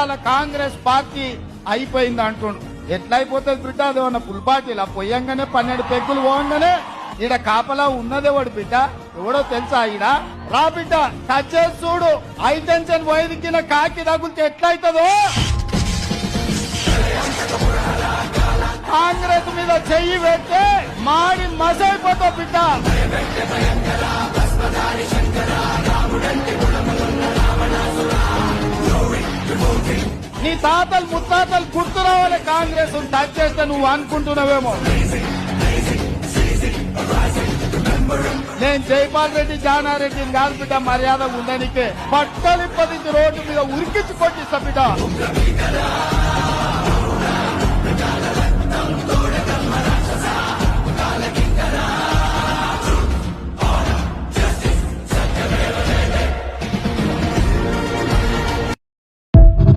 ఇవాళ కాంగ్రెస్ పార్టీ అయిపోయింది అంటుండు. ఎట్లా అయిపోతుంది బిడ్డ? అదేమన్నా పుల్పాటీలా? పొయ్యంగానే 12 పెగ్గులు పోగానే ఈడ కాపలా ఉన్నదేవాడు బిడ్డ, ఎవడో తెలుసా? ఈడ రా బిడ్డ, టచ్ చేసి చూడు. హైటెన్షన్ వైదికిన కాకి తగులితే ఎట్లయితుందో. కాంగ్రెస్ మీద చెయ్యి పెడితే మాడి మసైపోతావు బిడ్డ. నీ తాతలు ముత్తాతలు గుర్తు రావాలి కాంగ్రెస్ టచ్ చేస్తే నువ్వు అనుకుంటున్నావేమో. నేను జైపాల్ రెడ్డి జానారెడ్డిని కాదు బిడ్డ, మర్యాద ఉండనికే పట్టలిప్పది రోడ్డు మీద ఉరికించి కొట్టిస్తా బిడ్డ.